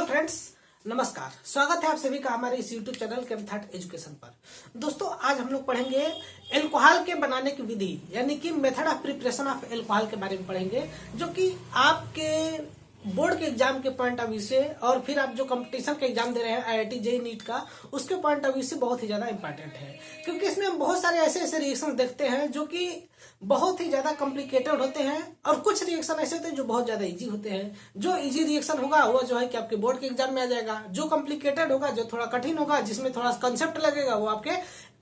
Friends, नमस्कार। स्वागत है आप सभी का हमारे इस YouTube चैनल केमथाट एजुकेशन पर। दोस्तों, आज हम लोग पढ़ेंगे एल्कोहल के बनाने की विधि, यानी कि method of preparation of alcohol के बारे में पढ़ेंगे, जो कि आपके बोर्ड के एग्जाम के पॉइंट ऑफ व्यू से और फिर आप जो कंपटीशन के एग्जाम दे रहे हैं IIT JEE नीट का, उसके पॉइंट ऑफ व्यू से बहुत ही ज्यादा इंपॉर्टेंट है। क्योंकि इसमें हम बहुत सारे ऐसे ऐसे रिएक्शन देखते हैं जो कि बहुत ही ज्यादा कॉम्प्लिकेटेड होते हैं, और कुछ रिएक्शन ऐसे होते हैं जो बहुत ज्यादा इजी होते हैं। जो इजी रिएक्शन होगा वो जो है कि आपके बोर्ड के एग्जाम में आ जाएगा, जो कॉम्प्लिकेटेड होगा, जो थोड़ा कठिन होगा, जिसमें थोड़ा कंसेप्ट लगेगा, वो आपके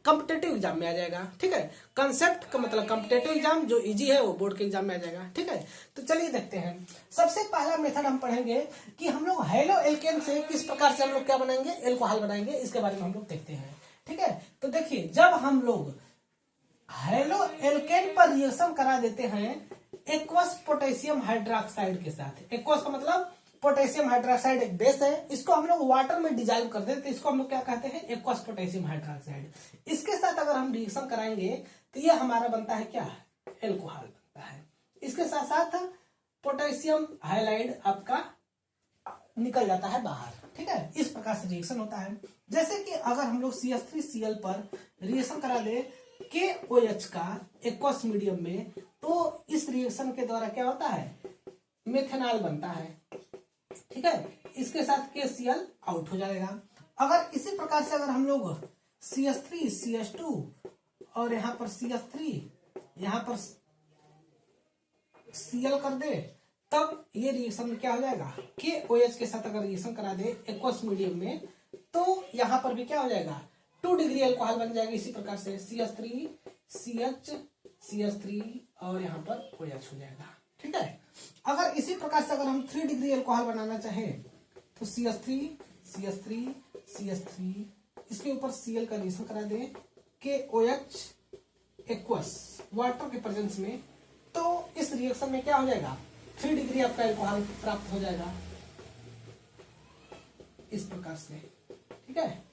कॉम्पिटेटिव एग्जाम में आ जाएगा। ठीक है, कंसेप्ट का मतलब कॉम्पिटेटिव एग्जाम, जो इजी है वो बोर्ड के एग्जाम में आ जाएगा। ठीक है, तो चलिए देखते हैं। सबसे पहला मेथड हम पढ़ेंगे कि हम लोग हेलो एल्केन से किस प्रकार से हम लोग क्या बनाएंगे, एल्कोहल बनाएंगे, इसके बारे में हम लोग देखते हैं। ठीक है, तो देखिए, जब हम लोग हेलो एल्केन पर रिएक्शन करा देते हैं एक्वस पोटेशियम हाइड्रोक्साइड के साथ। एक्वस का मतलब पोटेशियम हाइड्रोक्साइड एक बेस है, इसको हम लोग वाटर में डिजॉल्व कर देते हैं, इसको हम लोग क्या कहते हैं, एक्वस पोटेशियम हाइड्रोक्साइड। इसके साथ अगर हम रिएक्शन कराएंगे तो ये हमारा बनता है क्या, एल्कोहल बनता है। इसके साथ साथ पोटेशियम हाइलाइड आपका निकल जाता है बाहर। ठीक है, इस प्रकार से रिएक्शन होता है। जैसे कि अगर हम लोग CH3Cl पर रिएक्शन करा दे KOH का एक्वस मीडियम में, तो इस रिएक्शन के द्वारा क्या होता है, मेथेनॉल बनता है। ठीक है, इसके साथ KCl आउट हो जाएगा। अगर इसी प्रकार से अगर हम लोग CH3 CH2 और यहाँ पर CH3 यहाँ पर Cl कर दे, तब ये रिएक्शन में क्या हो जाएगा, KOH के साथ अगर रिएक्शन करा दे एक्वस मीडियम में, तो यहाँ पर भी क्या हो जाएगा, 2 डिग्री अल्कोहल बन जाएगा। इसी प्रकार से CH3 CH CH3 और यहाँ पर OH हो जाएगा। ठीक है, अगर इसी प्रकार से अगर हम 3 डिग्री अल्कोहल बनाना चाहें तो CH3 CH3 CH3 इसके ऊपर Cl का रिएक्शन करा दें KOH एक्वस वाटर के प्रेजेंस में, तो इस रिएक्शन में क्या हो जाएगा, 3 डिग्री आपका अल्कोहल प्राप्त हो जाएगा इस प्रकार से। ठीक है,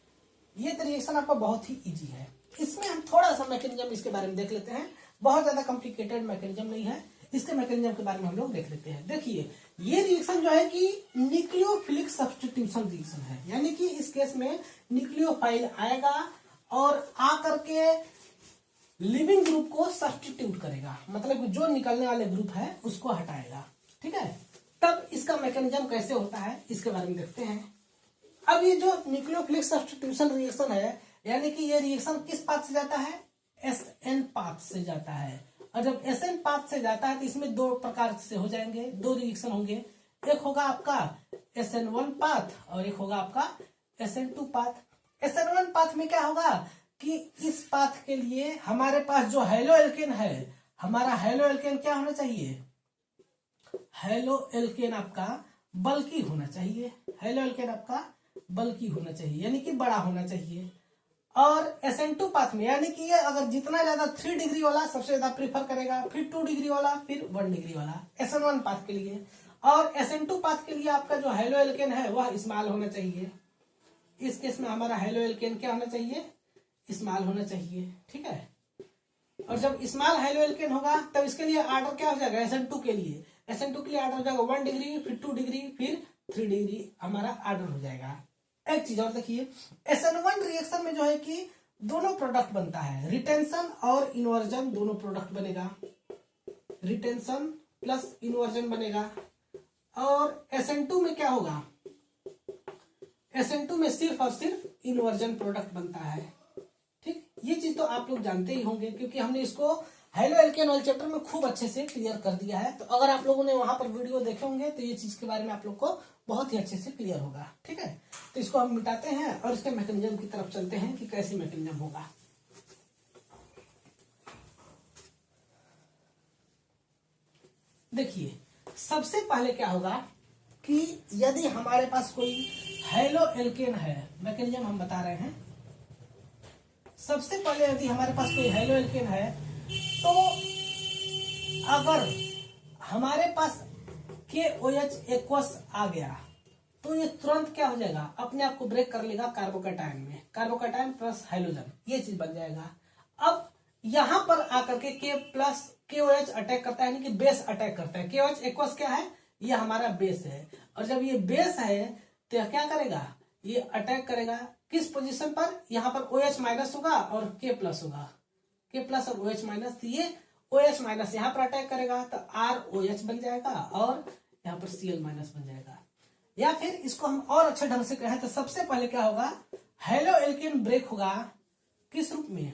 ये रिएक्शन आपका बहुत ही इजी है। इसमें हम थोड़ा सा मैकेनिज्म इसके बारे में देख लेते हैं, बहुत ज्यादा कॉम्प्लिकेटेड मैकेनिज्म नहीं है, इसके मैकेनिज्म के बारे में हम लोग देख लेते हैं। देखिए, ये रिएक्शन जो है कि न्यूक्लियोफिलिक सब्स्टिट्यूशन रिएक्शन है, यानी कि इस केस में न्यूक्लियोफाइल आएगा और आकर के लिविंग ग्रुप को सब्स्टिट्यूट करेगा, मतलब जो निकलने वाले ग्रुप है उसको हटाएगा। ठीक है, तब इसका मैकेनिज्म कैसे होता है इसके बारे में देखते हैं। अब ये जो न्यूक्लियोफिलिक सब्स्टिट्यूशन रिएक्शन है, यानी कि ये रिएक्शन किस पाथ से जाता है, SN पाथ से जाता है। और जब SN पाथ से जाता है तो इसमें 2 प्रकार से हो जाएंगे, 2 रिएक्शन होंगे। एक होगा आपका SN1 पाथ और एक होगा आपका SN2 पाथ। SN1 पाथ में क्या होगा कि इस पाथ के लिए हमारे पास जो हेलो एल्केन है, हमारा हेलो एल्केन क्या होना चाहिए, हेलो एल्केन आपका बल्कि होना चाहिए, हेलो एल्केन आपका बल्कि होना चाहिए, यानी कि बड़ा होना चाहिए। और SN2 पाथ में, यानी कि ये अगर जितना ज्यादा 3 डिग्री वाला सबसे ज्यादा प्रीफर करेगा, फिर 2 डिग्री वाला, फिर 1 डिग्री वाला, SN1 पाथ के लिए। और SN2 पाथ के लिए आपका जो हेलो एल्केन है वह स्मॉल होना चाहिए। इस केस में हमारा हेलो एल्केन क्या होना चाहिए, स्मॉल होना चाहिए। ठीक है, और जब स्मॉल हेलो एल्केन होगा तब इसके लिए ऑर्डर क्या हो जाएगा, SN2 के लिए, SN2 के लिए ऑर्डर हो जाएगा 1 डिग्री, फिर 2 डिग्री, फिर 3 डिग्री हमारा ऑर्डर हो जाएगा। एक चीज और देखिए, SN1 रिएक्शन में जो है कि दोनों प्रोडक्ट बनता है, रिटेंशन और इन्वर्जन दोनों प्रोडक्ट बनेगा, रिटेंशन प्लस इन्वर्जन बनेगा। और SN2 में क्या होगा, SN2 में सिर्फ और सिर्फ इन्वर्जन प्रोडक्ट बनता है। ठीक, ये चीज तो आप लोग जानते ही होंगे, क्योंकि हमने इसको हेलो एल्केन वाले चैप्टर में खूब अच्छे से क्लियर कर दिया है। तो अगर आप लोगों ने वहां पर वीडियो देखे होंगे तो ये चीज के बारे में आप लोग को बहुत ही अच्छे से क्लियर होगा। ठीक है, तो इसको हम मिटाते हैं और इसके मैकेनिज्म की तरफ चलते हैं कि कैसे मैकेनिज्म होगा। देखिए, सबसे पहले क्या होगा कि यदि हमारे पास कोई हेलो एल्केन है, मैकेनिज्म हम बता रहे हैं। सबसे पहले यदि हमारे पास कोई हेलो एल्केन है, तो अगर हमारे पास KOH एक्वस आ गया तो ये तुरंत क्या हो जाएगा, अपने आप को ब्रेक कर लेगा कार्बोकैटायन में, कार्बोकैटायन प्लस हाइड्रोजन, ये चीज बन जाएगा। अब यहां पर आकर के KOH अटैक करता है, यानी कि बेस अटैक करता है। KOH एक्वस क्या है, ये हमारा बेस है, और जब ये बेस है तो यह क्या करेगा, ये अटैक करेगा किस पोजीशन पर, यहाँ पर OH माइनस होगा और K प्लस होगा, K प्लस और OH माइनस, तो ये OH माइनस यहाँ पर अटैक करेगा तो ROH बन जाएगा और यहाँ पर Cl माइनस बन जाएगा। या फिर इसको हम और अच्छे ढंग से कहें तो सबसे पहले क्या होगा, हेलो एल्केन ब्रेक होगा किस रूप में,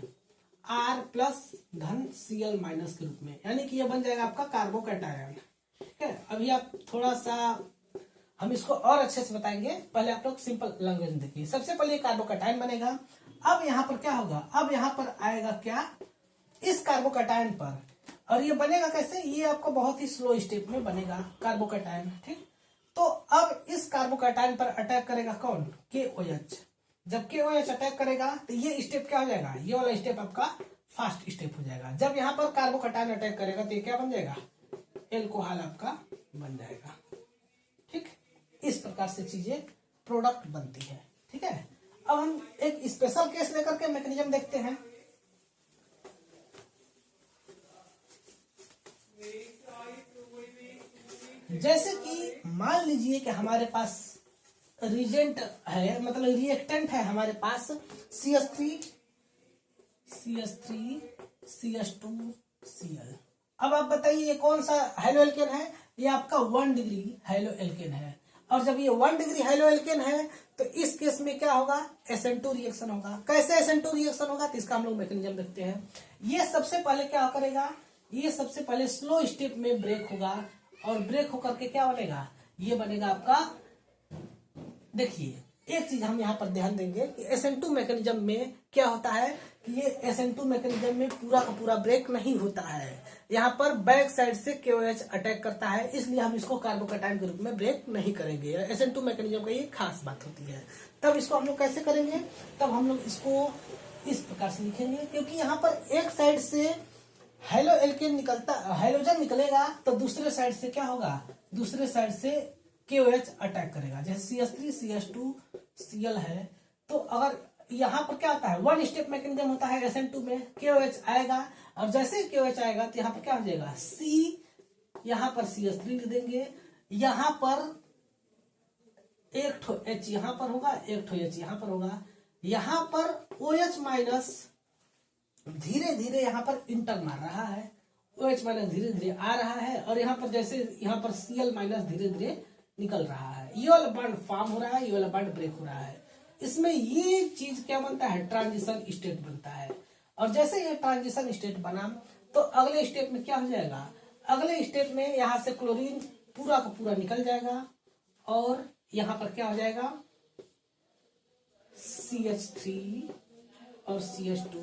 R प्लस धन Cl माइनस के रूप में, यानी कि यह बन जाएगा आपका कार्बोकैटायन। ठीक है, अभी आप थोड़ा सा हम इसको और अच्छे से बताएंगे, पहले आप लोग सिंपल लैंग्वेज में देखिए। सबसे पहले कार्बोकैटायन बनेगा। अब यहाँ पर क्या होगा, अब यहाँ पर आएगा क्या, इस कार्बोकैटायन पर, और ये बनेगा कैसे, ये आपको बहुत ही स्लो स्टेप में बनेगा कार्बोकैटायन। ठीक, तो अब इस कार्बोकैटायन पर अटैक करेगा कौन, KOH। जब KOH अटैक करेगा तो ये स्टेप क्या हो जाएगा, ये वाला स्टेप आपका फास्ट स्टेप हो जाएगा। जब यहाँ पर कार्बोकैटायन अटैक करेगा तो ये क्या बन जाएगा, एल्कोहल आपका बन जाएगा। ठीक, इस प्रकार से चीजें प्रोडक्ट बनती है। ठीक है, अब हम एक स्पेशल केस लेकर के मैकेनिज्म देखते हैं। जैसे कि मान लीजिए कि हमारे पास रिजेंट है, मतलब रिएक्टेंट है हमारे पास CH3 CH2 Cl। अब आप बताइए ये कौन सा हेलो एल्केन है, ये आपका 1 डिग्री हेलो एल्केन है। और जब ये 1 डिग्री हेलो एल्केन है तो इस केस में क्या होगा, SN2 रिएक्शन होगा। कैसे SN2 रिएक्शन होगा, तो इसका हम लोग मैकेनिज्म देखते हैं। ये सबसे पहले क्या करेगा, ये सबसे पहले स्लो स्टेप में ब्रेक होगा और ब्रेक होकर के क्या बनेगा, ये बनेगा आपका, देखिए एक चीज हम यहाँ पर ध्यान देंगे कि SN2 मैकेनिज्म में क्या होता है कि ये SN2 मैकेनिज्म में पूरा का पूरा ब्रेक नहीं होता है, यहाँ पर बैक साइड से KOH अटैक करता है, इसलिए हम इसको कार्बोकैटायन के रूप में ब्रेक नहीं करेंगे। SN2 मैकेनिज्म का ये खास बात होती है। तब इसको हम लोग कैसे करेंगे, तब हम लोग इसको इस प्रकार से लिखेंगे, क्योंकि यहाँ पर एक साइड से हेलो एल्केन निकलता, हाइड्रोजन निकलेगा तो दूसरे साइड से क्या होगा, दूसरे साइड से KOH अटैक करेगा। जैसे CH3 CH2 Cl है, तो अगर यहाँ पर क्या होता है, 1 स्टेप मैकेनिज्म होता है SN2 में, KOH आएगा और जैसे ही KOH आएगा तो यहाँ पर क्या हो जाएगा, C, यहाँ पर CH3 लिख देंगे, यहाँ पर एक ठो H यहाँ पर होगा, एक ठो H यहाँ पर होगा, यहाँ पर OH माइनस धीरे धीरे यहाँ पर इंटर मार रहा है, OH माइनस धीरे धीरे आ रहा है, और यहाँ पर जैसे यहाँ पर Cl माइनस धीरे धीरे निकल रहा है, ये वाला बॉन्ड फॉर्म हो रहा है, ये वाला बॉन्ड ब्रेक हो रहा है। इसमें ये चीज क्या बनता है, ट्रांजिशन स्टेट बनता है। और जैसे ये ट्रांजिशन स्टेट बना तो अगले स्टेप में क्या हो जाएगा, अगले स्टेप में यहाँ से क्लोरीन पूरा का पूरा निकल जाएगा और यहाँ पर क्या हो जाएगा, CH3 और CH2,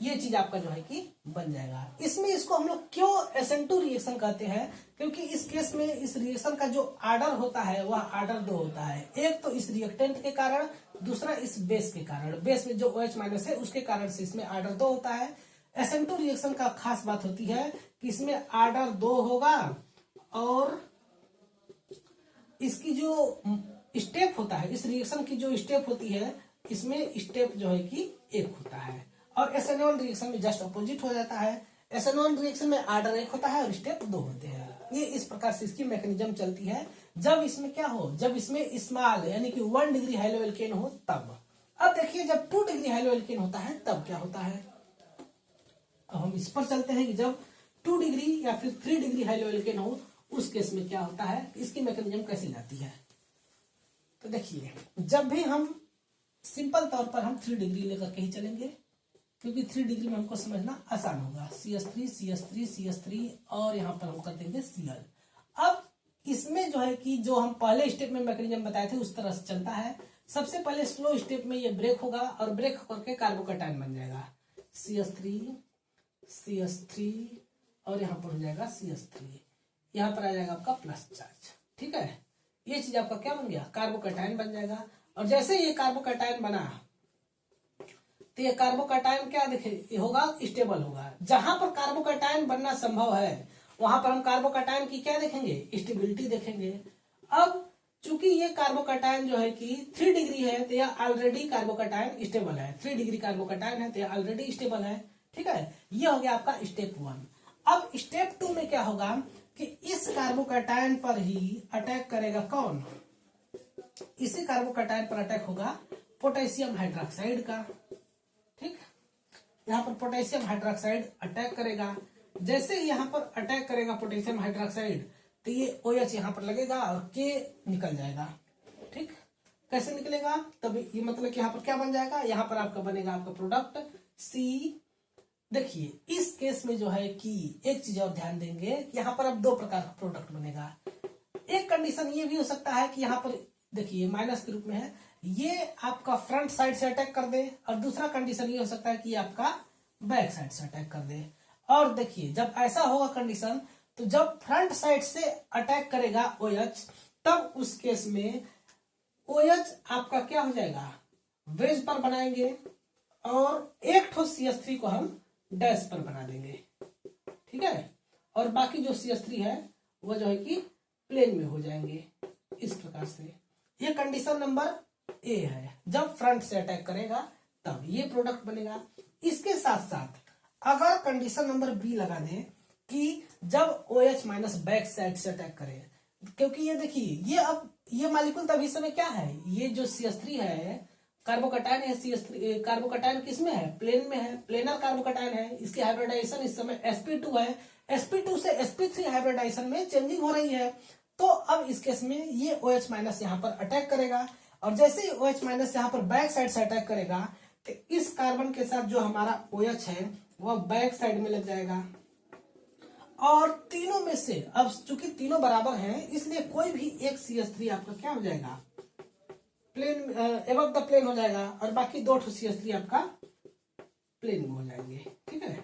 ये चीज आपका जो है कि बन जाएगा। इसमें इसको हम लोग क्यों SN2 रिएक्शन कहते हैं, क्योंकि इस केस में इस रिएक्शन का जो आर्डर होता है वह आर्डर 2 होता है। एक तो इस रिएक्टेंट के कारण, दूसरा इस बेस के कारण, बेस में जो OH माइनस है उसके कारण से इसमें आर्डर 2 होता है। SN2 रिएक्शन का खास बात होती है कि इसमें आर्डर 2 होगा और इसकी जो स्टेप होता है, इस रिएक्शन की जो स्टेप होती है, इसमें स्टेप जो है कि 1 होता है। और SN1 रिएक्शन में जस्ट अपोजिट हो जाता है। SN1 रिएक्शन में आर्डर 1 होता है और स्टेप 2 होते हैं। ये इस प्रकार से इसकी मैकेनिज्म चलती है। जब इसमें क्या हो, जब इसमें स्मॉल यानी कि 1 डिग्री हेलो एल्केन हो तब। अब देखिए जब 2 डिग्री हेलो एल्केन होता है तब क्या होता है। अब हम इस पर चलते हैं कि जब 2 डिग्री या फिर 3 डिग्री हेलो एल्केन हो उस केस में क्या होता है, इसकी मैकेनिज्म कैसे जाती है। तो देखिए जब भी हम सिंपल तौर पर हम 3 डिग्री लेकर के ही चलेंगे, क्योंकि 3 डिग्री में हमको समझना आसान होगा। CH3 CH3 CH3 और यहाँ पर हम कर देंगे Cl। अब इसमें जो है कि जो हम पहले स्टेप में मैकेनिज्म बताए थे उस तरह से चलता है। सबसे पहले स्लो स्टेप में ये ब्रेक होगा और ब्रेक होकर के कार्बोकैटायन बन जाएगा, CH3 CH3 और यहाँ पर हो जाएगा CH3, यहाँ पर आ जाएगा आपका प्लस चार्ज। ठीक है, ये चीज आपका क्या बन गया, कार्बोकैटायन बन जाएगा। और जैसे ये कार्बोकैटायन बना तो ये कार्बोकैटायन क्या देखे होगा, स्टेबल होगा। जहां पर कार्बोकैटायन बनना संभव है वहां पर हम कार्बोकैटायन की क्या देखेंगे, स्टेबिलिटी देखेंगे। अब चूंकि ये कार्बोकैटायन जो है कि 3 डिग्री है तो यह ऑलरेडी कार्बोकैटायन स्टेबल है, 3 डिग्री कार्बोकैटायन है तो यह ऑलरेडी स्टेबल है। ठीक है, ये हो गया आपका स्टेप 1। अब स्टेप 2 में क्या होगा कि इस कार्बोकैटायन पर ही अटैक करेगा कौन, इसी कार्बोकैटायन पर अटैक होगा पोटेशियम हाइड्रोक्साइड का। ठीक, यहाँ पर पोटेशियम हाइड्रोक्साइड अटैक करेगा। जैसे ही यहाँ पर अटैक करेगा पोटेशियम हाइड्रोक्साइड, तो ये OH यहाँ पर लगेगा और K निकल जाएगा। ठीक, कैसे निकलेगा? तब ये मतलब कि यहाँ पर क्या बन जाएगा, यहाँ पर आपका बनेगा आपका प्रोडक्ट C। देखिए इस केस में जो है कि एक चीज और ध्यान देंगे कि यहाँ पर अब दो प्रकार का प्रोडक्ट बनेगा। एक कंडीशन ये भी हो सकता है कि यहाँ पर देखिए माइनस के रूप में है, ये आपका फ्रंट साइड से अटैक कर दे, और दूसरा कंडीशन ये हो सकता है कि आपका बैक साइड से अटैक कर दे। और देखिए जब ऐसा होगा कंडीशन, तो जब फ्रंट साइड से अटैक करेगा OH, तब उस केस में OH आपका क्या हो जाएगा, बेस पर बनाएंगे, और एक ठो CH3 को हम डैश पर बना देंगे। ठीक है, और बाकी जो CH3 है वो जो है कि प्लेन में हो जाएंगे इस प्रकार से। ये कंडीशन नंबर A है, जब फ्रंट से अटैक करेगा तब ये प्रोडक्ट बनेगा। इसके साथ साथ अगर कंडीशन नंबर B लगा दें कि जब OH माइनस बैक साइड से अटैक करे, क्योंकि ये देखिए ये अब ये मालिक्यूल तभी समय क्या है, ये जो CH3 है कार्बोकैटायन है, CH3 कार्बोकैटायन किस में है, प्लेन में है, प्लेनर कार्बोकैटायन है। इसकी हाइब्रिडाइजेशन इस समय sp2 है, sp2 से sp3 हाइब्रिडाइजेशन में चेंजिंग हो रही है। तो अब इस केस में ये OH माइनस यहाँ पर अटैक करेगा, और जैसे ही OH माइनस यहाँ पर बैक साइड से अटैक करेगा, तो इस कार्बन के साथ जो हमारा OH है वह बैक साइड में लग जाएगा। और तीनों में से अब चूंकि तीनों बराबर हैं, इसलिए कोई भी एक CH3 आपका क्या हो जाएगा, प्लेन एबव द प्लेन हो जाएगा, और बाकी दो CH3 आपका प्लेन में हो जाएंगे। ठीक है,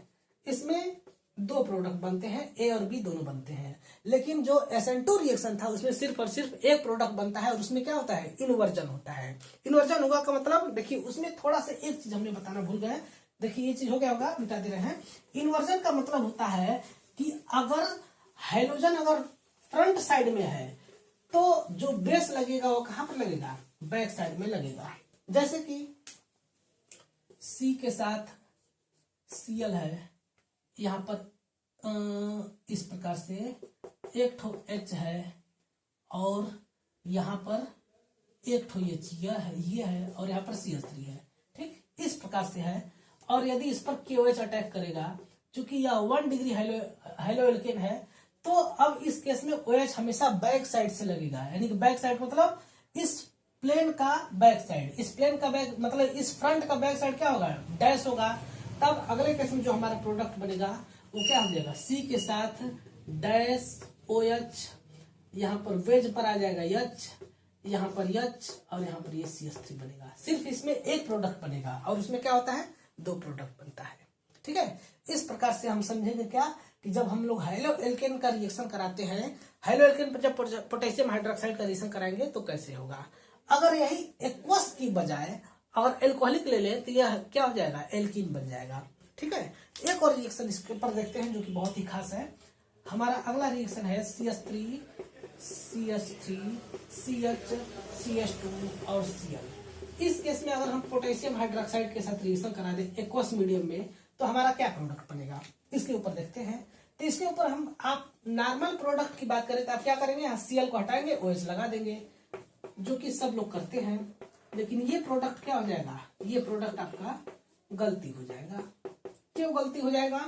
इसमें दो प्रोडक्ट बनते हैं, A और B दोनों बनते हैं। लेकिन जो SN2 रिएक्शन था उसमें सिर्फ और सिर्फ एक प्रोडक्ट बनता है, और उसमें क्या होता है, इन्वर्जन होता है। इन्वर्जन होगा का मतलब देखिए उसमें थोड़ा सा एक चीज हमने बताना भूल गए। देखिए ये चीज हो गया होगा, मिटा दे रहे हैं। इन्वर्जन का मतलब होता है कि अगर हाइड्रोजन अगर फ्रंट साइड में है तो जो बेस लगेगा वो कहां पर लगेगा, बैक साइड में लगेगा। जैसे कि C के साथ Cl है, यहाँ पर इस प्रकार से एक ठो H है, और यहाँ पर एक ठो ये है, और यहाँ पर CH3 है। ठीक, इस प्रकार से है। और यदि इस पर KOH अटैक करेगा, चूंकि यह 1 डिग्री हेलो एल्केन है, तो अब इस केस में OH हमेशा बैक साइड से लगेगा। यानी कि बैक साइड मतलब इस प्लेन का बैक साइड, इस प्लेन का बैक मतलब इस फ्रंट का बैक साइड क्या होगा, डैश होगा। तब अगले केस में जो हमारा प्रोडक्ट बनेगा वो क्या हो जाएगा, C के साथ डैश OH, यहाँ पर वेज पर आ जाएगा H, यहाँ पर H, और यहाँ पर ये CH3 बनेगा। सिर्फ इसमें एक प्रोडक्ट बनेगा, और उसमें क्या होता है, दो प्रोडक्ट बनता है। ठीक है, इस प्रकार से हम समझेंगे क्या कि जब हम लोग हाइलो एल्केन का रिएक्शन कराते हैं, हाइलो एल्केन पर जब पोटेशियम हाइड्रोक्साइड का रिएक्शन कराएंगे तो कैसे होगा। अगर यही एक्वस की बजाय अगर एल्कोहलिक ले लें तो यह क्या हो जाएगा, एल्कीन बन जाएगा। ठीक है, एक और रिएक्शन इसके ऊपर देखते हैं जो कि बहुत ही खास है। हमारा अगला रिएक्शन है CH3 CH3 CH CH2 और Cl। इस केस में अगर हम पोटेशियम हाइड्रोक्साइड के साथ रिएक्शन करा दें एक्वस मीडियम में, तो हमारा क्या प्रोडक्ट बनेगा, इसके ऊपर देखते हैं। तो इसके ऊपर हम आप नॉर्मल प्रोडक्ट की बात करें तो आप क्या करेंगे, यहाँ Cl को हटाएंगे, OH लगा देंगे, जो कि सब लोग करते हैं। लेकिन ये प्रोडक्ट क्या हो जाएगा, ये प्रोडक्ट आपका गलती हो जाएगा। क्यों गलती हो जाएगा,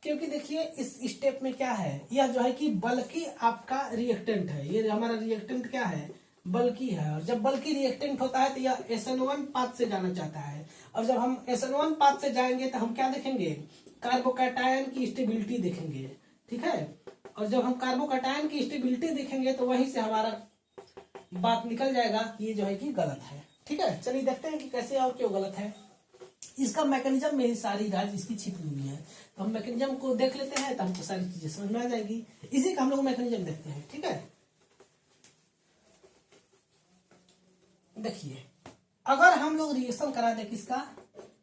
क्योंकि देखिए इस स्टेप में क्या है, यह जो है कि बल्कि आपका रिएक्टेंट है। ये हमारा रिएक्टेंट क्या है, बल्कि है। और जब बल्कि रिएक्टेंट होता है तो यह SN1 पाथ से जाना चाहता है, और जब हम SN1 पाथ से जाएंगे तो हम क्या देखेंगे, कार्बोकैटायन की स्टेबिलिटी देखेंगे। ठीक है, और जब हम कार्बोकैटायन की स्टेबिलिटी देखेंगे तो वहीं से हमारा बात निकल जाएगा कि ये जो है कि गलत है। ठीक है, चलिए देखते हैं कि कैसे और क्यों गलत है। इसका मैकेनिज्म में ही सारी राज इसकी छिपी हुई है। तो हम मैकेनिज्म को देख लेते हैं तो हमको सारी चीजें समझ में आ जाएगी। इसी का हम लोग मैकेनिज्म देखते हैं। ठीक है, देखिए अगर हम लोग रिएक्शन करा दे किसका,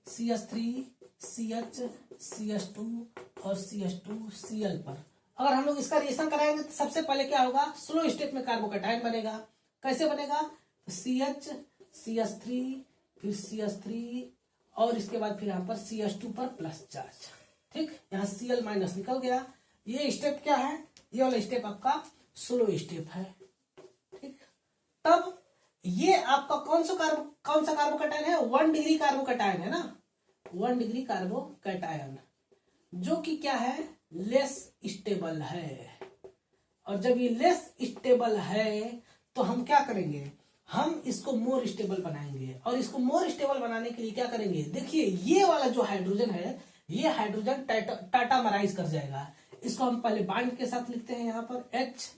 CH3 CH CH2 और CH2 Cl पर, अगर हम लोग इसका रिएक्शन कराएंगे तो सबसे पहले क्या होगा, स्लो स्टेट में कार्बोकैटायन बनेगा। कैसे बनेगा, CH CH3 फिर CH3 और इसके बाद फिर यहाँ पर CH2 पर प्लस चार्ज। ठीक, यहाँ Cl माइनस निकल गया। ये स्टेप क्या है, ये वाला स्टेप आपका स्लो स्टेप है। ठीक, तब ये आपका कौन सा कार्बोकैटायन है, 1 डिग्री कार्बोकैटायन है ना, 1 डिग्री कार्बोकैटायन, जो कि क्या है, लेस स्टेबल है। और जब ये लेस स्टेबल है तो हम क्या करेंगे, हम इसको मोर स्टेबल बनाएंगे। और इसको मोर स्टेबल बनाने के लिए क्या करेंगे, देखिए ये वाला जो हाइड्रोजन है, ये हाइड्रोजन टाटामराइज कर जाएगा। इसको हम पहले बाइंड के साथ लिखते हैं यहाँ पर H।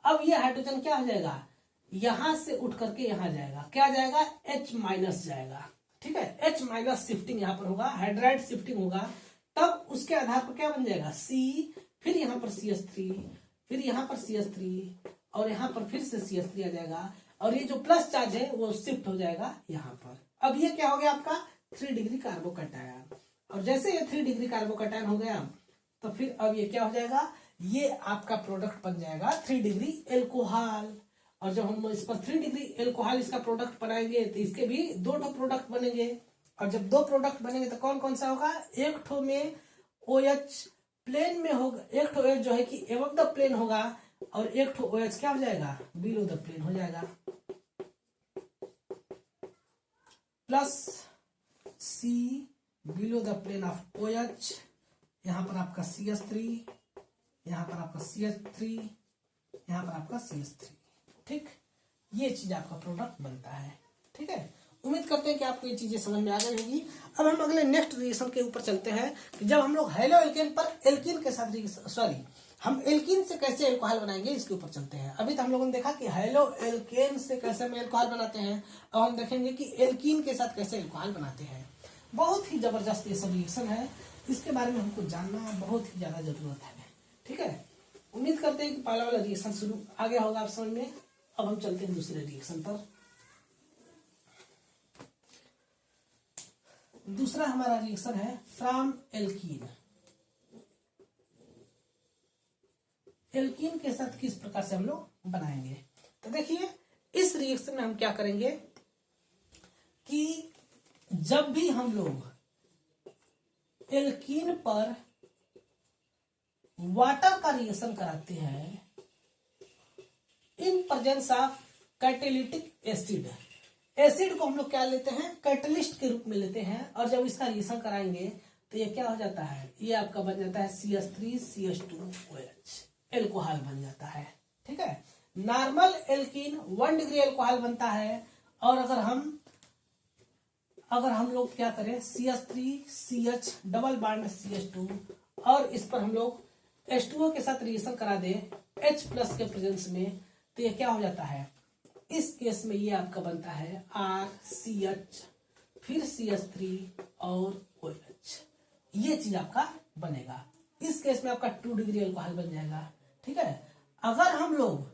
अब ये हाइड्रोजन क्या हो जाएगा, यहां से उठ करके यहां जाएगा, क्या जाएगा, H माइनस जाएगा, ठीक है। H माइनस शिफ्टिंग यहाँ पर होगा, हाइड्राइड शिफ्टिंग होगा, तब उसके आधार पर क्या बन जाएगा, C, फिर यहाँ पर CH3, फिर यहाँ पर CH3, और यहाँ पर फिर से CH3 आ जाएगा, और ये जो प्लस चार्ज है वो शिफ्ट हो जाएगा यहाँ पर। अब ये क्या हो गया आपका 3 डिग्री कार्बोकैटायन। और जैसे ये 3 डिग्री कार्बोकैटायन हो गया तो फिर अब ये क्या हो जाएगा, ये आपका प्रोडक्ट बन जाएगा 3 डिग्री एल्कोहल। और जब हम इस पर 3 डिग्री एल्कोहल इसका प्रोडक्ट बनाएंगे तो इसके भी 2 प्रोडक्ट बनेंगे। और जब 2 प्रोडक्ट बनेंगे तो कौन कौन सा होगा, एक ठो में OH प्लेन में होगा, एक ठो OH जो है कि एबव द प्लेन होगा, और एक ठो OH क्या हो जाएगा, बिलो द प्लेन हो जाएगा। Plus C below the plane of OH, यहां पर आपका CH3, यहां पर आपका CH3, यहां पर आपका CH3, ठीक। ये चीज आपका प्रोडक्ट बनता है, ठीक है। उम्मीद करते हैं कि आपको ये चीजें समझ में आ गई होगी। अब हम अगले नेक्स्ट रिएक्शन के ऊपर चलते हैं कि जब हम लोग हेलो एल्केन पर एल्कीन के साथ हम एल्कीन से कैसे एल्कोहल बनाएंगे, इसके ऊपर चलते हैं। अभी तो हम लोगों ने देखा कि हेलो एल्केन से कैसे हम एल्कोहल बनाते हैं, अब हम देखेंगे कि एल्कीन के साथ कैसे एल्कोहल बनाते हैं। बहुत ही जबरदस्त ये सब रिएक्शन है, इसके बारे में हमको जानना बहुत ही ज्यादा जरूरत है, ठीक है। उम्मीद करते हैं कि पहला वाला रिएक्शन शुरू आ गया होगा आप समझ में। अब हम चलते हैं दूसरे रिएक्शन पर। दूसरा हमारा रिएक्शन है फ्रॉम एल्कीन। एल्कीन के साथ किस प्रकार से हम लोग बनाएंगे, तो देखिए इस रिएक्शन में हम क्या करेंगे कि जब भी हम लोग एल्कीन पर वाटर का रिएक्शन कराते हैं in presence of catalytic acid, acid को हम लोग क्या लेते हैं, कैटलिस्ट के रूप में लेते हैं। और जब इसका रिएक्शन कराएंगे तो ये क्या हो जाता है, ये आपका बन जाता है CH3CH2OH, एल्कोहल बन जाता है, ठीक है। नॉर्मल एल्कीन 1 डिग्री एल्कोहल बनता है। और अगर हम लोग क्या करें, CH3CH डबल बॉन्ड CH2, और इस पर हम लोग H2O के साथ रिएक्शन करा दे H प्लस के प्रेजेंस में, तो ये क्या हो जाता है, इस केस में ये आपका बनता है RCH, फिर CH3 और OH, ये चीज आपका बनेगा। इस केस में आपका 2 डिग्री एल्कोहल बन जाएगा, ठीक है। अगर हम लोग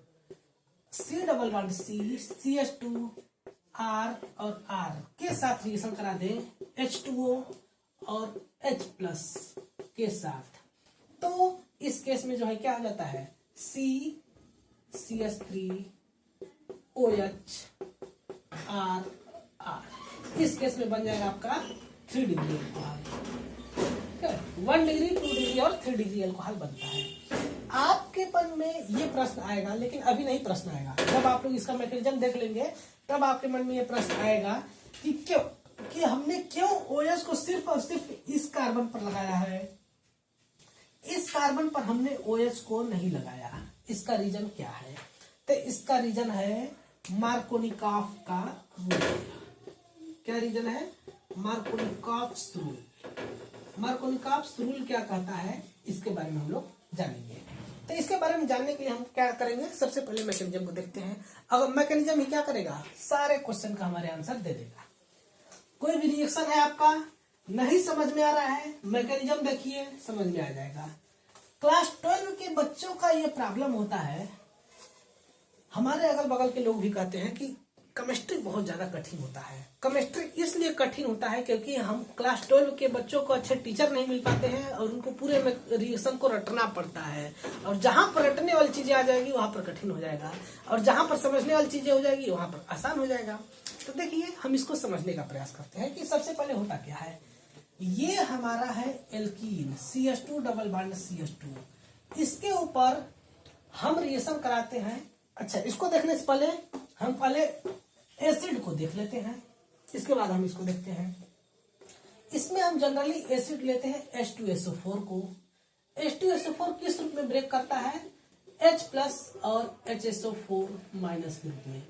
C double bond C CH2 R और R के साथ रिएक्शन करा दें H2O और H प्लस के साथ, तो इस केस में जो है क्या हो जाता है, CH3 OH R R, इस केस में बन जाएगा आपका 3 डिग्री एल्कोहल, ठीक है। 1 डिग्री 2 डिग्री और 3 डिग्री एल्कोहल बनता है। आपके मन में ये प्रश्न आएगा, लेकिन अभी नहीं प्रश्न आएगा, जब आप लोग इसका मैकेनिज्म देख लेंगे तब आपके मन में ये प्रश्न आएगा कि क्यों, कि हमने क्यों OH को सिर्फ और सिर्फ इस कार्बन पर लगाया है, इस कार्बन पर हमने OH को नहीं लगाया। इसका रीजन क्या है, तो इसका रीजन है मार्कोनिकॉफ का रूल। क्या रीजन है, मार्कोनिकॉफ्स रूल। मार्कोनिकॉफ्स रूल क्या कहता है, इसके बारे में हम लोग जानेंगे। तो इसके बारे में जानने के लिए हम क्या करेंगे, सबसे पहले मैकेनिज्म को देखते हैं। अगर मैकेनिज्म ही क्या करेगा, सारे क्वेश्चन का हमारे आंसर दे देगा। कोई भी रिएक्शन है आपका नहीं समझ में आ रहा है, मैकेनिज्म देखिए समझ में आ जाएगा। क्लास 12 के बच्चों का ये प्रॉब्लम होता है, हमारे अगल बगल के लोग भी कहते हैं कि केमिस्ट्री बहुत ज्यादा कठिन होता है। केमिस्ट्री इसलिए कठिन होता है क्योंकि हम क्लास 12 के बच्चों को अच्छे टीचर नहीं मिल पाते हैं और उनको पूरे रिएक्शन को रटना पड़ता है। और जहां पर रटने वाली चीजें आ जाएगी वहां पर कठिन हो जाएगा, और जहां पर समझने वाली चीजें हो जाएगी वहां पर आसान हो जाएगा। तो देखिए हम इसको समझने का प्रयास करते हैं कि सबसे पहले होता क्या है। ये हमारा है alkene CH2 double bond CH2, इसके ऊपर हम रिएक्शन कराते हैं। अच्छा, इसको देखने से पहले हम पहले एसिड को देख लेते हैं, इसके बाद हम इसको देखते हैं। इसमें हम जनरली एसिड लेते हैं H2SO4 को। H2SO4 किस रूप में ब्रेक करता है? H प्लस और HSO4 माइनस के रूप में।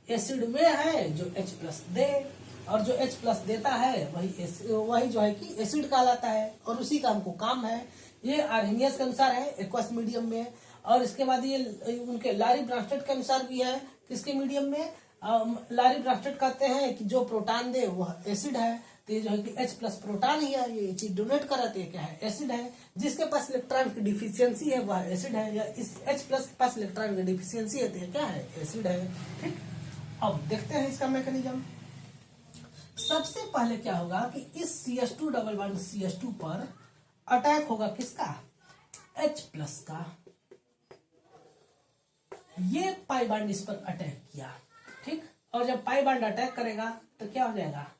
एसिड वे है जो H प्लस दे, और जो H प्लस देता है वही जो है कि एसिड कहलाता है, और उसी का हमको काम है। ये आर्हेनियस के अनुसार है, एक्वस मीडियम में, और इसके बाद ये उनके लारी ब्रांस्टेड के अनुसार भी है। किसके मीडियम में? लारी ब्रांस्टेड कहते हैं कि जो प्रोटॉन दे वह एसिड है, तो ये जो है कि H प्लस प्रोटॉन ही है, ये चीज डोनेट कर रहे थे, क्या है? एसिड है। जिसके पास इलेक्ट्रॉन की डिफिशियंसी है वह एसिड है, या इस H प्लस के पास इलेक्ट्रॉन की डिफिशियंसी है तो ये क्या है? एसिड है। ठीक, अब देखते हैं इसका मैकेनिज्म। सबसे पहले क्या होगा कि इस CH2 डबल बॉन्ड CH2 पर अटैक होगा किसका? H प्लस का। ये पाई बॉन्ड इस पर अटैक किया, ठीक, और जब पाई बॉन्ड अटैक करेगा तो क्या हो जाएगा?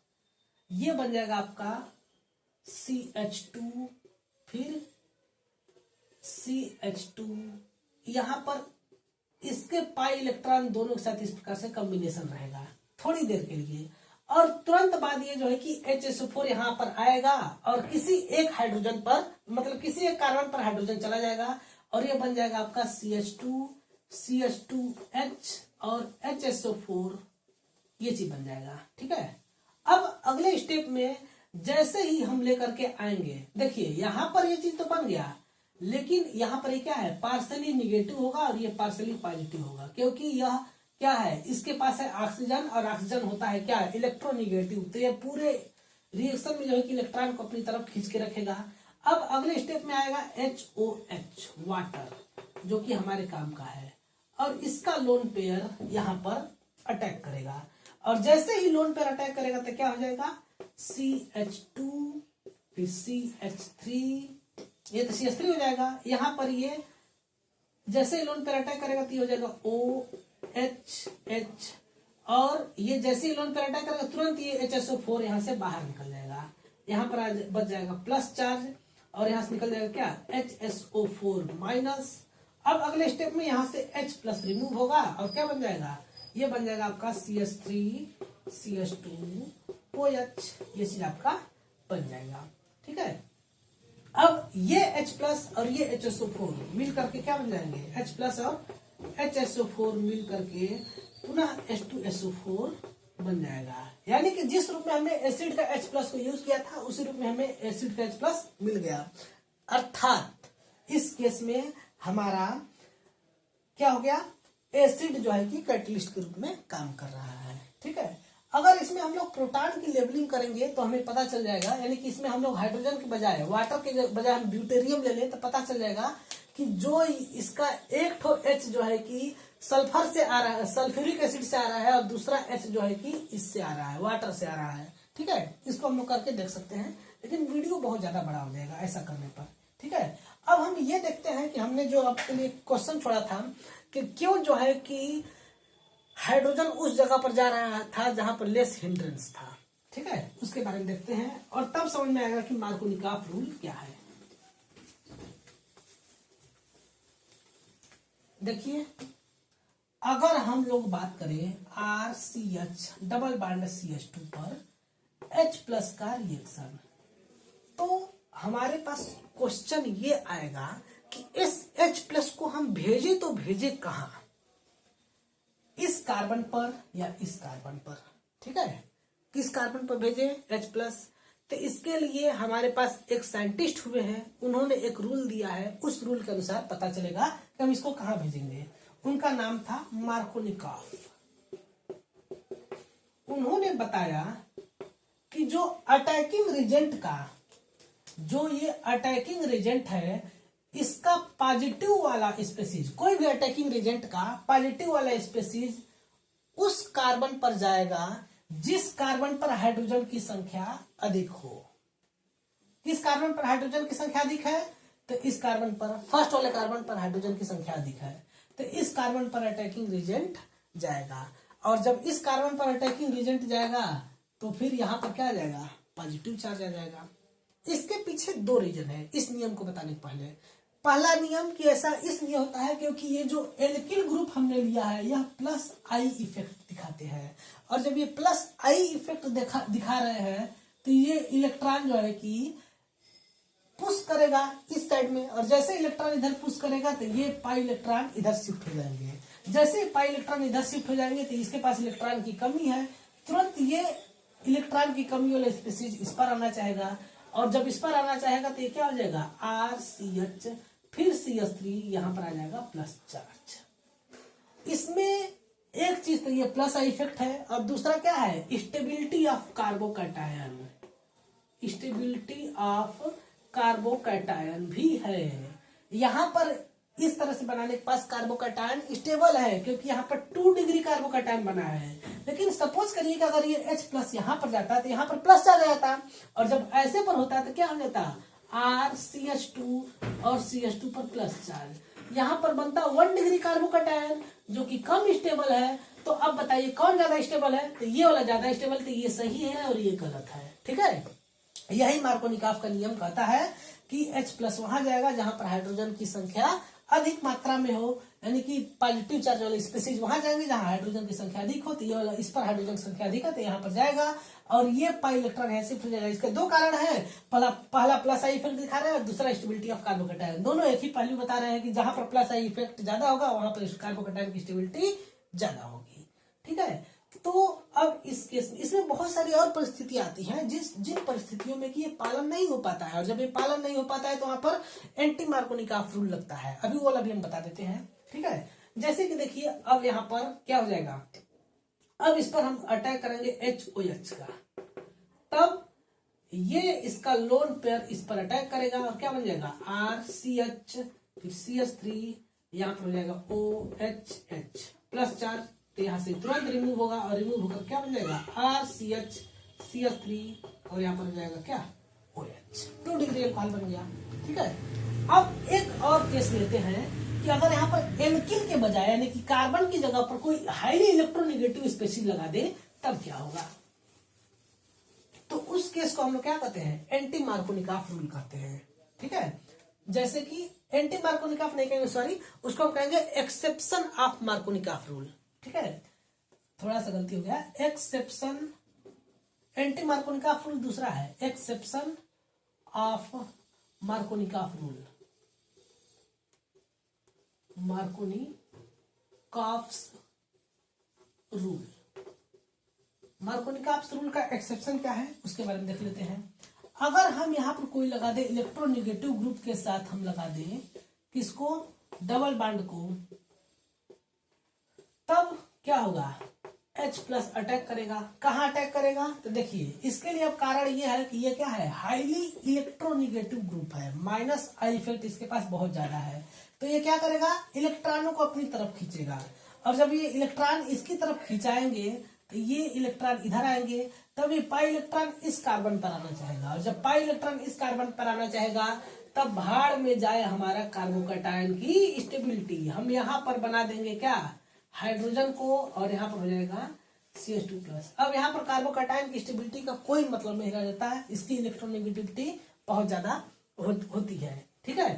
ये बन जाएगा आपका CH2, फिर CH2, यहां पर इसके पाई इलेक्ट्रॉन दोनों के साथ इस प्रकार से कॉम्बिनेशन रहेगा थोड़ी देर के लिए, और तुरंत बाद ये जो है कि HSO4 यहां पर आएगा और किसी एक हाइड्रोजन पर, मतलब किसी एक कार्बन पर हाइड्रोजन चला जाएगा, और ये बन जाएगा आपका CH2, CH2H और HSO4, ये चीज बन जाएगा। ठीक है, अब अगले स्टेप में जैसे ही हम लेकर के आएंगे, देखिए यहां पर ये चीज तो बन गया, लेकिन यहां पर ये क्या है? पार्सली निगेटिव होगा और ये पार्सली पॉजिटिव होगा, क्योंकि यह क्या है? इसके पास है ऑक्सीजन, और ऑक्सीजन होता है क्या? इलेक्ट्रोनिगेटिव। तो ये पूरे रिएक्शन में जो है कि इलेक्ट्रॉन को अपनी तरफ खींच के रखेगा। अब अगले स्टेप में आएगा HOH, वाटर, जो कि हमारे काम का है, और इसका लोन पेयर यहाँ पर अटैक करेगा, और जैसे ही लोन पेयर अटैक करेगा तो क्या हो जाएगा? CH2, फिर CH3, ये तो CH3 हो जाएगा। यहाँ पर ये जैसे ही लोन पेयर अटैक करेगा तो ये हो जाएगा OHH, और ये जैसे ही लोन पेयर अटैक करेगा तुरंत ये HSO4 यहाँ से बाहर निकल जाएगा, यहाँ पर बच जाएगा प्लस चार्ज, और यहाँ से निकल जाएगा क्या? HSO4 minus. अब अगले स्टेप में यहाँ से H प्लस रिमूव होगा, और क्या बन जाएगा? ये बन जाएगा आपका CH3, CH2, OH, ये चीज आपका बन जाएगा। ठीक है, अब ये H प्लस और ये HSO4 मिल करके क्या बन जाएंगे? H प्लस और HSO4 मिल करके पुनः H2SO4 बन जाएगा। यानी कि जिस रूप में हमने एसिड का H प्लस को यूज किया था उसी रूप में हमें एसिड का H प्लस मिल गया। अर्थात इस केस में हमारा क्या हो गया? एसिड जो है कि कैटलिस्ट के रूप में काम कर रहा है। ठीक है, अगर इसमें हम लोग प्रोटॉन की लेबलिंग करेंगे तो हमें पता चल जाएगा, यानी कि इसमें हम लोग हाइड्रोजन के बजाय, वाटर के बजाय हम ड्यूटेरियम ले लें तो पता चल जाएगा कि जो इसका एक ठो H जो है कि सल्फर से आ रहा है, सल्फ्यूरिक एसिड से आ रहा है, और दूसरा H जो है कि इससे आ रहा है, वाटर से आ रहा है। ठीक है, इसको हम लोग करके देख सकते हैं, लेकिन वीडियो बहुत ज्यादा बड़ा हो जाएगा ऐसा करने पर। ठीक है, अब हम ये देखते हैं कि हमने जो आपके लिए क्वेश्चन छोड़ा था कि क्यों जो है कि हाइड्रोजन उस जगह पर जा रहा था जहां पर लेस हिंड्रेंस था। ठीक है, उसके बारे में देखते हैं, और तब समझ में आएगा कि मार्कोनिकॉफ रूल क्या है। देखिए, अगर हम लोग बात करें RCH डबल बॉन्ड CH2 पर H प्लस का रिएक्शन, तो हमारे पास क्वेश्चन ये आएगा कि इस H प्लस को हम भेजे तो भेजे कहां? इस कार्बन पर या इस कार्बन पर? ठीक है, किस कार्बन पर भेजे H प्लस? तो इसके लिए हमारे पास एक साइंटिस्ट हुए हैं, उन्होंने एक रूल दिया है, उस रूल के अनुसार पता चलेगा कि हम इसको कहां भेजेंगे। उनका नाम था मार्कोनिकॉफ। उन्होंने बताया कि जो अटैकिंग रिजेंट का, जो ये अटैकिंग रिजेंट है, इसका पॉजिटिव वाला स्पेसीज, कोई भी अटैकिंग रिजेंट का पॉजिटिव वाला स्पेसीज उस कार्बन पर जाएगा जिस कार्बन पर हाइड्रोजन की संख्या अधिक हो। किस कार्बन पर हाइड्रोजन की संख्या अधिक है? तो इस कार्बन पर, फर्स्ट वाले कार्बन पर हाइड्रोजन की संख्या अधिक है, तो इस कार्बन पर अटैकिंग रिजेंट जाएगा, और जब इस कार्बन पर अटैकिंग रिजेंट जाएगा तो फिर यहां पर क्या आ जाएगा? पॉजिटिव चार्ज आ जाएगा। इसके पीछे दो रीजन है इस नियम को बताने के पहले। पहला नियम कि ऐसा इसलिए होता है क्योंकि ये जो एल्किल ग्रुप हमने लिया है यह प्लस आई इफेक्ट दिखाते हैं, और जब ये प्लस आई इफेक्ट दिखा रहे हैं तो ये इलेक्ट्रॉन जो है कि पुश करेगा इस साइड में, और जैसे इलेक्ट्रॉन इधर पुश करेगा तो ये पाई इलेक्ट्रॉन इधर शिफ्ट हो जाएंगे। जैसे पाई इलेक्ट्रॉन इधर शिफ्ट हो जाएंगे तो इसके पास इलेक्ट्रॉन की कमी है, तुरंत ये इलेक्ट्रॉन की कमी वाला स्पीसीज इस पर आना चाहेगा, और जब इस पर आना चाहेगा तो ये क्या हो जाएगा RCH, फिर CH3 यहाँ पर आ जाएगा प्लस चार्ज। इसमें एक चीज तो ये प्लस आई इफेक्ट है, और दूसरा क्या है stability of carbocation, stability of carbocation भी है। यहाँ पर इस तरह से बनाने के पास कार्बोकैटायन स्टेबल है क्योंकि यहाँ पर 2 डिग्री कार्बोकैटायन बना है, लेकिन सपोज करिए कि अगर ये H प्लस यहाँ पर जाता तो यहाँ पर प्लस चार्ज जाता, और जब ऐसे पर होता तो क्या हो जाता RCH2 और CH2 पर प्लस चार्ज, यहाँ पर बनता 1 डिग्री कार्बोकैटायन जो कि कम स्टेबल है। तो अब बताइए कौन ज्यादा स्टेबल है, तो ये वाला ज्यादा स्टेबल, तो ये सही है और ये गलत है। ठीक है, यही मार्कोनिकॉफ का नियम कहता है कि H प्लस वहां जाएगा जहां पर हाइड्रोजन की संख्या अधिक मात्रा में हो, यानी कि पॉजिटिव चार्ज वाले स्पीसीज वहां जाएंगे जहां हाइड्रोजन की संख्या अधिक हो, तो ये वाला इस पर हाइड्रोजन की संख्या अधिक है तो यहाँ पर जाएगा, और ये पाई इलेक्ट्रॉन यहाँ शिफ्ट हो जाएगा। इसके 2 कारण है, पहला प्लस आई इफेक्ट दिखा रहे हैं और दूसरा स्टेबिलिटी ऑफ कार्बोकैटायन। दोनों एक ही पहलू बता रहे हैं कि जहां पर प्लस आई इफेक्ट ज्यादा होगा वहां पर कार्बोकैटायन की स्टेबिलिटी ज्यादा होगी। ठीक है, तो अब इस केस में इसमें बहुत सारी और परिस्थितियां आती हैं जिन परिस्थितियों में कि ये पालन नहीं हो पाता है, और जब ये पालन नहीं हो पाता है तो वहां पर एंटी मार्कोनिकॉफ रूल लगता है। अभी वो वाला भी हम बता देते हैं। ठीक है, जैसे कि देखिए अब यहाँ पर क्या हो जाएगा, अब इस पर हम अटैक करेंगे HOH का, तब ये इसका लोन पेयर इस पर अटैक करेगा और क्या बन जाएगा RCH, फिर CH3, यहाँ पर हो जाएगा OHH प्लस चार्ज, तो यहाँ से तुरंत रिमूव होगा, और रिमूव होकर क्या बन जाएगा RCH, CH3, और यहाँ पर हो जाएगा क्या OH, 2 डिग्री अल्कोहल बन गया। ठीक है, अब एक और केस लेते हैं कि अगर यहाँ पर एल्किल के बजाय यानी कि कार्बन की जगह पर कोई हाईली इलेक्ट्रोनेगेटिव स्पीशीज लगा दे तब क्या होगा, तो उस केस को हम लोग क्या कहते हैं एंटी मार्कोनिकॉफ रूल कहते हैं। ठीक है, जैसे कि एंटी मार्कोनिकॉफ नहीं कहेंगे, सॉरी, उसको हम कहेंगे एक्सेप्शन ऑफ मार्कोनिकॉफ रूल। ठीक है, थोड़ा सा गलती हो गया, एक्सेप्शन, एंटी मार्कोनिकॉफ रूल दूसरा है, exception of Markovnikov rule, Markovnikov rule. Markovnikov rule का एक्सेप्शन क्या है उसके बारे में देख लेते हैं। अगर हम यहाँ पर कोई लगा दे इलेक्ट्रोनेगेटिव ग्रुप के साथ, हम लगा दें किसको डबल बॉन्ड को, तब क्या होगा H प्लस अटैक करेगा। कहाँ अटैक करेगा, तो देखिए इसके लिए अब कारण ये है कि ये क्या है हाईली इलेक्ट्रोनेगेटिव ग्रुप है, माइनस आई इफेक्ट इसके पास बहुत ज्यादा है, तो ये क्या करेगा इलेक्ट्रॉनों को अपनी तरफ खींचेगा, और जब ये इलेक्ट्रॉन इसकी तरफ खिंचाएंगे तो ये इलेक्ट्रॉन इधर आएंगे, तब ये पाई इलेक्ट्रॉन इस कार्बन पर आना चाहेगा, और जब पाई इलेक्ट्रॉन इस कार्बन पर आना चाहेगा तब भाड़ में जाए हमारा कार्बोकैटायन की स्टेबिलिटी। हम यहाँ पर बना देंगे क्या हाइड्रोजन को, और यहाँ पर हो जाएगा CH2 प्लस। अब यहाँ पर कार्बोकैटायन की स्टेबिलिटी का कोई मतलब नहीं रह जाता है, इसकी इलेक्ट्रोनेगेटिविटी बहुत ज्यादा होती है। ठीक है,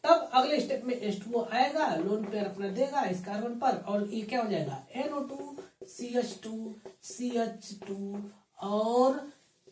तब अगले स्टेप में H2O आएगा, लोन पेयर अपना देगा इस कार्बन पर, और ये क्या हो जाएगा NO2 CH2 CH2 और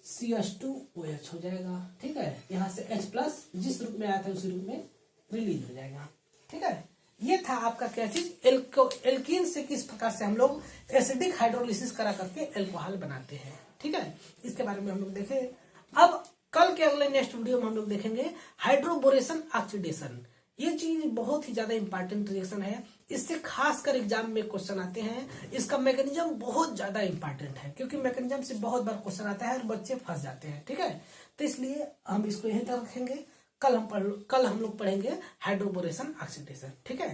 CH2OH हो जाएगा। ठीक है, यहाँ से H प्लस जिस रूप में आया था उसी रूप में रिलीज हो जाएगा। ठीक है, ये था आपका क्या चीज एल्कीन से किस प्रकार से हम लोग एसिडिक हाइड्रोलिसिस करा करके एल्कोहल बनाते हैं। ठीक है, इसके बारे में हम लोग देखें। अब कल के अगले नेक्स्ट वीडियो में हम लोग देखेंगे हाइड्रोबोरेशन ऑक्सीडेशन। ये चीज बहुत ही ज्यादा इंपॉर्टेंट रिएक्शन है, इससे खासकर एग्जाम में क्वेश्चन आते हैं। इसका मैकेनिज्म बहुत ज्यादा इंपॉर्टेंट है क्योंकि मैकेनिज्म से बहुत बार क्वेश्चन आता है और बच्चे फंस जाते हैं। ठीक है, तो इसलिए हम इसको यहीं तक रखेंगे। कल हम लोग पढ़ेंगे हाइड्रोबोरेशन ऑक्सीडेशन। ठीक है,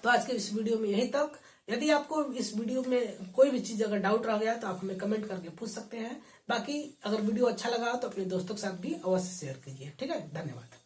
तो आज के इस वीडियो में यहीं तक। यदि आपको इस वीडियो में कोई भी चीज अगर डाउट रह गया तो आप हमें कमेंट करके पूछ सकते हैं। बाकी अगर वीडियो अच्छा लगा तो अपने दोस्तों के साथ भी अवश्य शेयर कीजिए। ठीक है, धन्यवाद।